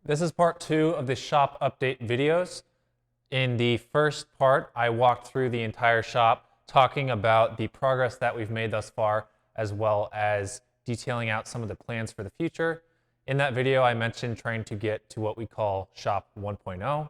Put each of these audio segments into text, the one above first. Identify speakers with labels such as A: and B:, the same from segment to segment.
A: This is part 2 of the shop update videos. In the first part, I walked through the entire shop talking about the progress that we've made thus far, as well as detailing out some of the plans for the future. In that video, I mentioned trying to get to what we call Shop 1.0.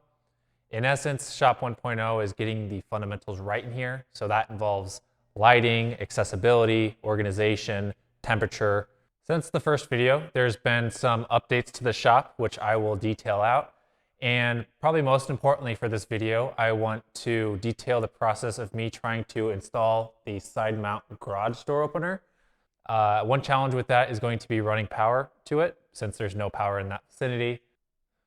A: In essence, Shop 1.0 is getting the fundamentals right in here. So that involves lighting, accessibility, organization, temperature. Since the first video, there's been some updates to the shop, which I will detail out. And probably most importantly for this video, I want to detail the process of me trying to install the side mount garage door opener. One challenge with that is going to be running power to it, since there's no power in that vicinity.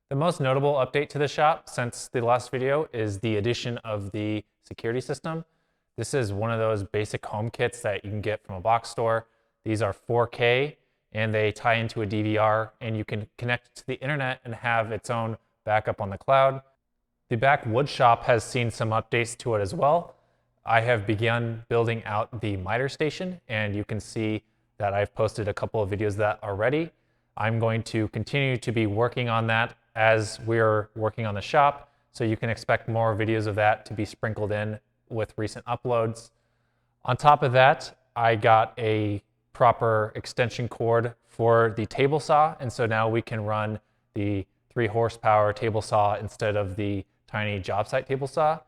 A: The most notable update to the shop since the last video is the addition of the security system. This is one of those basic home kits that you can get from a box store. These are 4K and they tie into a DVR, and you can connect it to the internet and have its own backup on the cloud. The back wood shop has seen some updates to it as well. I have begun building out the miter station, and you can see that I've posted a couple of videos that are ready. I'm going to continue to be working on that as we're working on the shop, so you can expect more videos of that to be sprinkled in with recent uploads. On top of that, I got a proper extension cord for the table saw, and so now we can run the 3 horsepower table saw instead of the tiny job site table saw.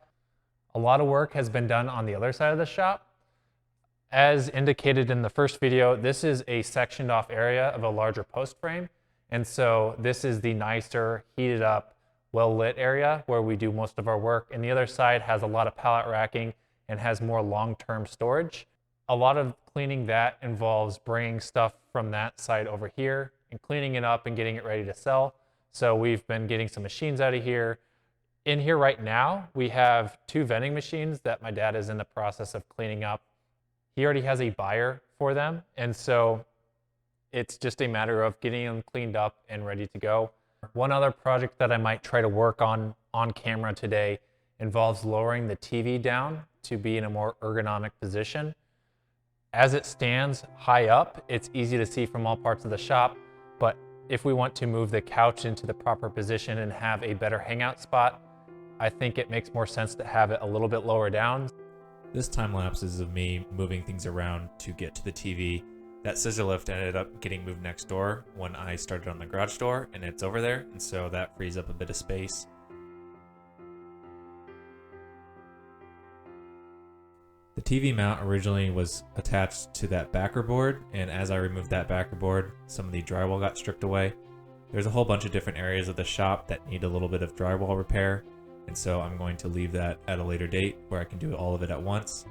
A: A lot of work has been done on the other side of the shop. As indicated in the first video, this is a sectioned off area of a larger post frame. And so this is the nicer, heated up, well lit area where we do most of our work. And the other side has a lot of pallet racking and has more long-term storage. A lot of cleaning that involves bringing stuff from that side over here and cleaning it up and getting it ready to sell. So we've been getting some machines out of here. In here right now, we have 2 vending machines that my dad is in the process of cleaning up. He already has a buyer for them, and so it's just a matter of getting them cleaned up and ready to go. One other project that I might try to work on camera today involves lowering the TV down to be in a more ergonomic position. As it stands high up, it's easy to see from all parts of the shop, but if we want to move the couch into the proper position and have a better hangout spot, I think it makes more sense to have it a little bit lower down.
B: This time lapse is of me moving things around to get to the TV. That scissor lift ended up getting moved next door when I started on the garage door, and it's over there, and so that frees up a bit of space. The TV mount originally was attached to that backer board, and as I removed that backer board, some of the drywall got stripped away. There's a whole bunch of different areas of the shop that need a little bit of drywall repair, and so I'm going to leave that at a later date where I can do all of it at once.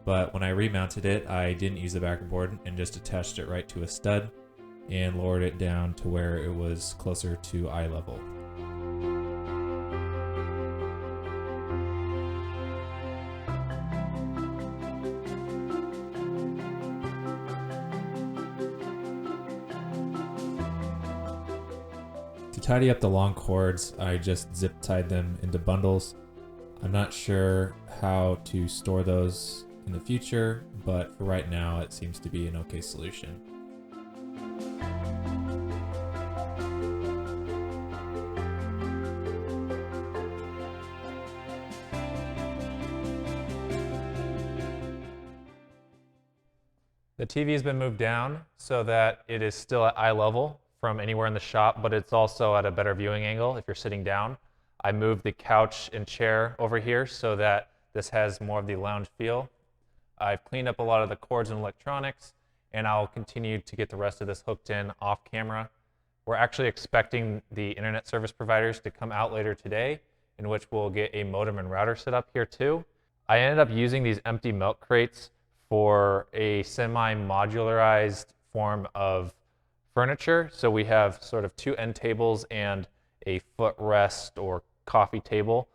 B: But when I remounted it, I didn't use the backer board and just attached it right to a stud and lowered it down to where it was closer to eye level. To tidy up the long cords, I just zip tied them into bundles. I'm not sure how to store those in the future, but for right now it seems to be an okay solution.
A: The TV has been moved down so that it is still at eye level from anywhere in the shop, but it's also at a better viewing angle if you're sitting down. I moved the couch and chair over here so that this has more of the lounge feel. I've cleaned up a lot of the cords and electronics, and I'll continue to get the rest of this hooked in off camera. We're actually expecting the internet service providers to come out later today, in which we'll get a modem and router set up here too. I ended up using these empty milk crates for a semi-modularized form of furniture. So we have sort of 2 end tables and a footrest or coffee table,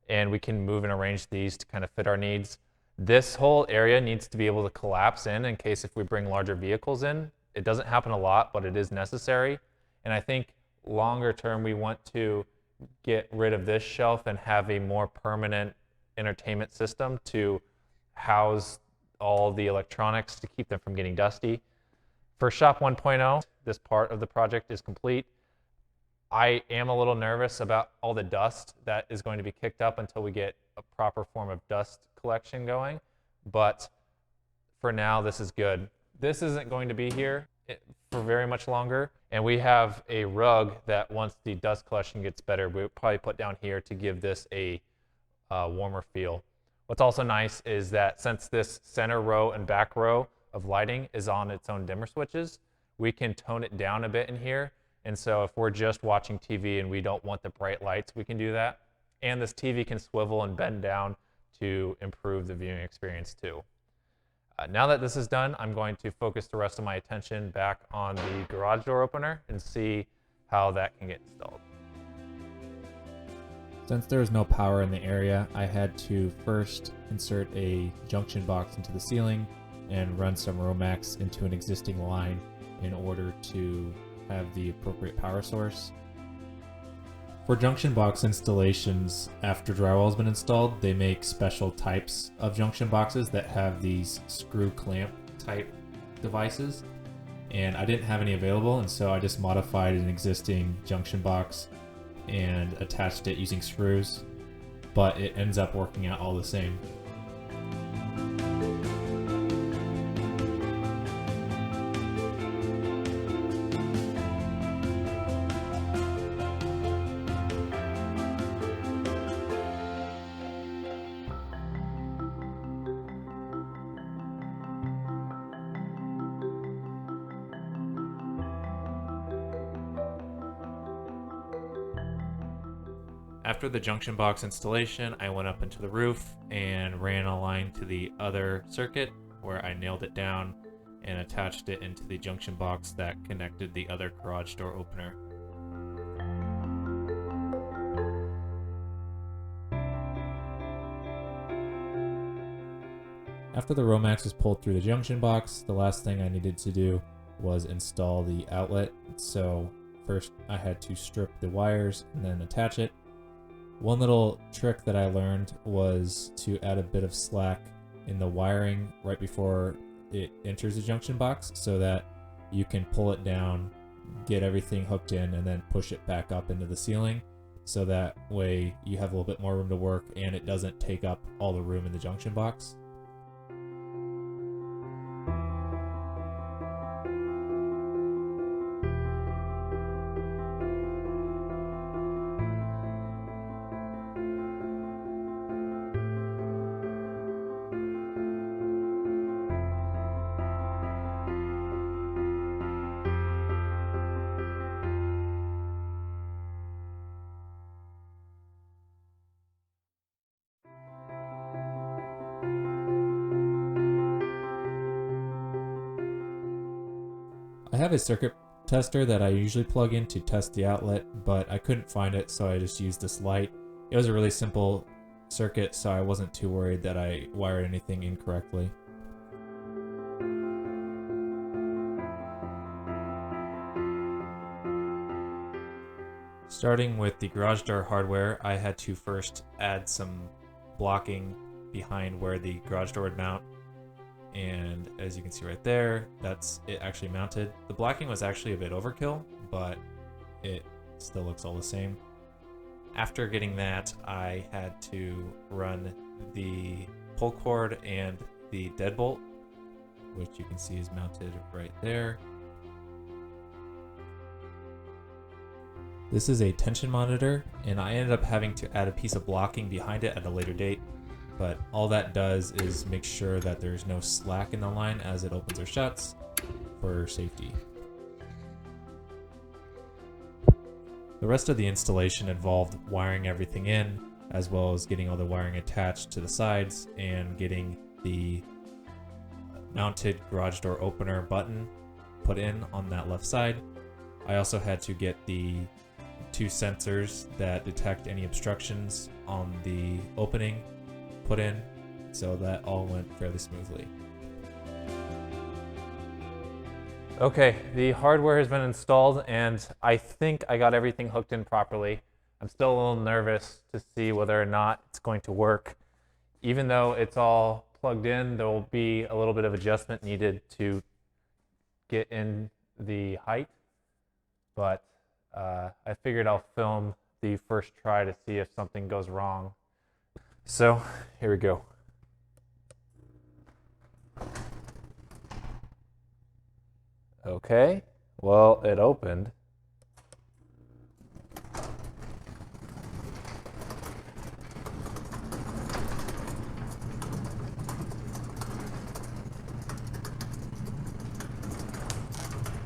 A: and we can move and arrange these to kind of fit our needs. This whole area needs to be able to collapse in case if we bring larger vehicles in. It doesn't happen a lot, but it is necessary. And I think longer term, we want to get rid of this shelf and have a more permanent entertainment system to house all the electronics to keep them from getting dusty. For Shop 1.0, this part of the project is complete. I am a little nervous about all the dust that is going to be kicked up until we get a proper form of dust collection going, but for now, this is good. This isn't going to be here for very much longer, and we have a rug that once the dust collection gets better, we'll probably put down here to give this a warmer feel. What's also nice is that since this center row and back row of lighting is on its own dimmer switches, we can tone it down a bit in here. And so if we're just watching TV and we don't want the bright lights, we can do that. And this TV can swivel and bend down to improve the viewing experience too. Now that this is done, I'm going to focus the rest of my attention back on the garage door opener and see how that can get installed.
B: Since there was no power in the area, I had to first insert a junction box into the ceiling and run some Romax into an existing line in order to have the appropriate power source. For junction box installations, after drywall has been installed, they make special types of junction boxes that have these screw clamp type devices, and I didn't have any available, and so I just modified an existing junction box and attached it using screws, but it ends up working out all the same. After the junction box installation, I went up into the roof and ran a line to the other circuit where I nailed it down and attached it into the junction box that connected the other garage door opener. After the Romax was pulled through the junction box, the last thing I needed to do was install the outlet. So first I had to strip the wires and then attach it. One little trick that I learned was to add a bit of slack in the wiring right before it enters the junction box so that you can pull it down, get everything hooked in, and then push it back up into the ceiling. So that way you have a little bit more room to work and it doesn't take up all the room in the junction box. I have a circuit tester that I usually plug in to test the outlet, but I couldn't find it, so I just used this light. It was a really simple circuit, so I wasn't too worried that I wired anything incorrectly. Starting with the garage door hardware, I had to first add some blocking behind where the garage door would mount. And as you can see right there, that's it actually mounted. The blocking was actually a bit overkill, but it still looks all the same. After getting that, I had to run the pull cord and the deadbolt, which you can see is mounted right there. This is a tension monitor, and I ended up having to add a piece of blocking behind it at a later date. But all that does is make sure that there's no slack in the line as it opens or shuts for safety. The rest of the installation involved wiring everything in, as well as getting all the wiring attached to the sides and getting the mounted garage door opener button put in on that left side. I also had to get the two sensors that detect any obstructions on the opening put in, so that all went fairly smoothly.
A: Okay, the hardware has been installed and I think I got everything hooked in properly. I'm still a little nervous to see whether or not it's going to work. Even though it's all plugged in, there will be a little bit of adjustment needed to get in the height, but I figured I'll film the first try to see if something goes wrong. So here we go. Okay, well, it opened.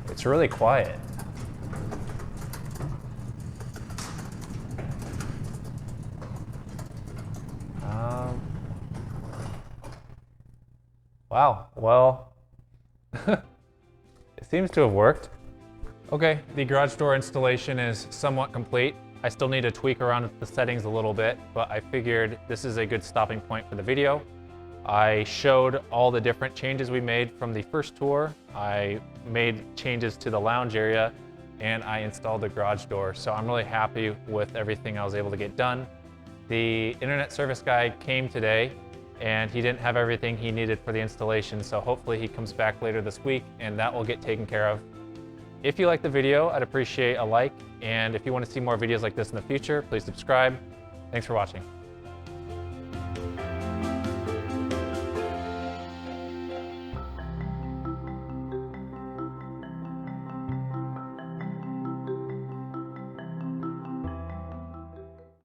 A: It's really quiet. Wow, well, it seems to have worked. Okay, the garage door installation is somewhat complete. I still need to tweak around the settings a little bit, but I figured this is a good stopping point for the video. I showed all the different changes we made from the first tour. I made changes to the lounge area, and I installed the garage door. So I'm really happy with everything I was able to get done. The internet service guy came today, and he didn't have everything he needed for the installation, so hopefully he comes back later this week and that will get taken care of. If you like the video, I'd appreciate a like, and if you want to see more videos like this in the future, please subscribe. Thanks for watching.